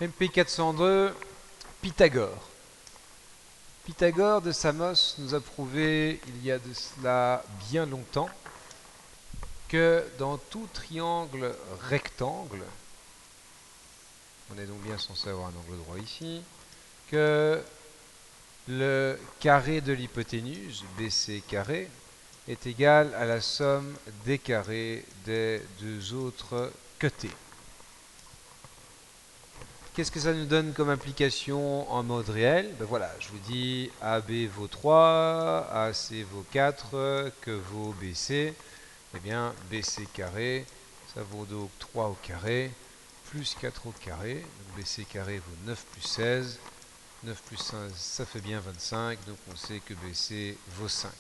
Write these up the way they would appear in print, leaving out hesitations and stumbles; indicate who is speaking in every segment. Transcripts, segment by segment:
Speaker 1: MP402, Pythagore. Pythagore de Samos nous a prouvé, il y a de cela bien longtemps, que dans tout triangle rectangle, on est donc bien censé avoir un angle droit ici, que le carré de l'hypoténuse, BC carré, est égal à la somme des carrés des deux autres côtés. Qu'est-ce que ça nous donne comme implication en mode réel? Ben voilà, je vous dis AB vaut 3, AC vaut 4, que vaut BC? Eh bien, BC carré, ça vaut donc 3 au carré, plus 4 au carré. Donc BC carré vaut 9 plus 16. 9 plus 5, ça fait bien 25, donc on sait que BC vaut 5.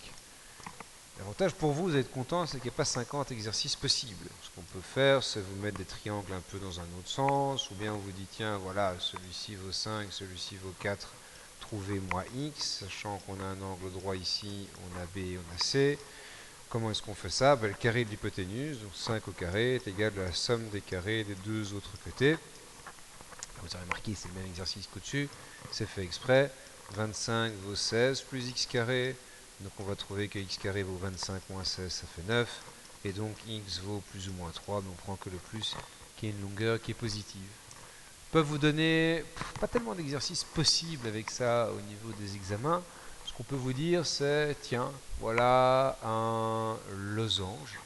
Speaker 1: L'avantage pour vous, vous êtes content, c'est qu'il n'y a pas 50 exercices possibles. Ce qu'on peut faire, c'est vous mettre des triangles un peu dans un autre sens, ou bien on vous dit, tiens, voilà, celui-ci vaut 5, celui-ci vaut 4, trouvez-moi x, sachant qu'on a un angle droit ici, on a B et on a C. Comment est-ce qu'on fait ça? Le carré de l'hypoténuse, donc 5 au carré, est égal à la somme des carrés des deux autres côtés. Vous avez remarqué, c'est le même exercice qu'au-dessus, c'est fait exprès. 25 vaut 16 plus x carré, donc on va trouver que x carré vaut 25 moins 16, ça fait 9, et donc x vaut plus ou moins 3, mais on prend que le plus, qui est une longueur qui est positive. Ils peuvent vous donner pas tellement d'exercices possibles avec ça au niveau des examens. Ce qu'on peut vous dire, c'est, tiens, voilà un losange.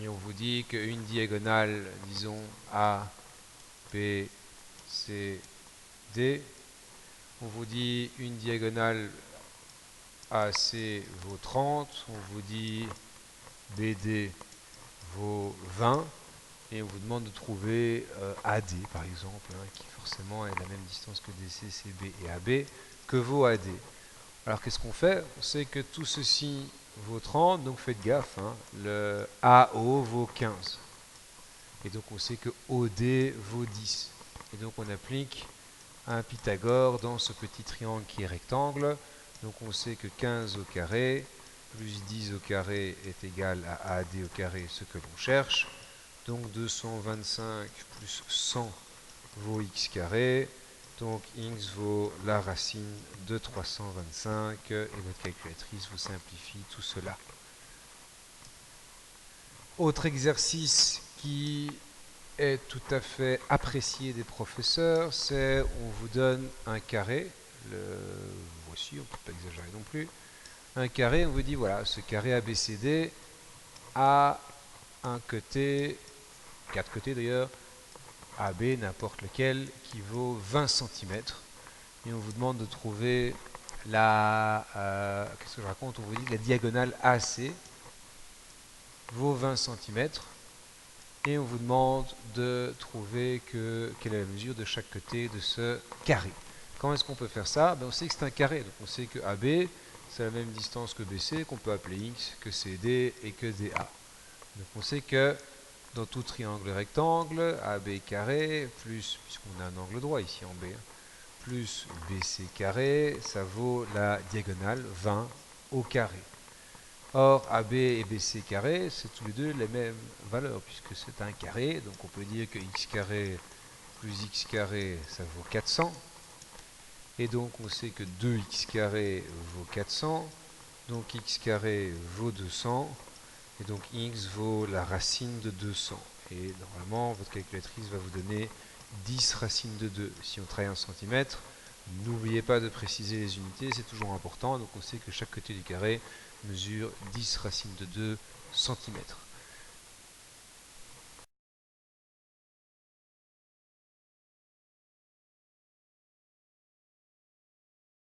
Speaker 1: Et on vous dit qu'une diagonale, disons, A, B, C, D. On vous dit une diagonale AC vaut 30. On vous dit BD vaut 20. Et on vous demande de trouver AD, par exemple, qui forcément est la même distance que DC, CB et AB. Que vaut AD? Alors qu'est-ce qu'on fait? On sait que tout ceci vaut 30, donc faites gaffe. Le AO vaut 15. Et donc on sait que OD vaut 10. Et donc on applique un Pythagore dans ce petit triangle qui est rectangle. Donc on sait que 15 au carré plus 10 au carré est égal à AD au carré, ce que l'on cherche. Donc 225 plus 100 vaut x carré. Donc x vaut la racine de 325 et votre calculatrice vous simplifie tout cela. Autre exercice qui est tout à fait apprécié des professeurs, c'est on vous donne un carré, voici, on ne peut pas exagérer non plus, un carré, on vous dit voilà, ce carré ABCD a un côté, 4 côtés d'ailleurs, AB, n'importe lequel, qui vaut 20 cm. Et on vous demande de trouver qu'est-ce que je raconte? On vous dit que la diagonale AC vaut 20 cm. Et on vous demande de trouver quelle est la mesure de chaque côté de ce carré. Comment est-ce qu'on peut faire ça? On sait que c'est un carré, donc on sait que AB, c'est la même distance que BC, qu'on peut appeler X, que CD et que DA. Donc on sait que dans tout triangle rectangle, AB carré, plus, puisqu'on a un angle droit ici en B, plus BC carré, ça vaut la diagonale 20 au carré. Or, AB et BC carré, c'est tous les deux les mêmes valeurs, puisque c'est un carré, donc on peut dire que x carré plus x carré, ça vaut 400. Et donc on sait que 2x carré vaut 400, donc x carré vaut 200, et donc x vaut la racine de 200. Et normalement, votre calculatrice va vous donner 10 racines de 2. Si on travaille en centimètres, n'oubliez pas de préciser les unités, c'est toujours important. Donc on sait que chaque côté du carré mesure 10 racines de 2 cm.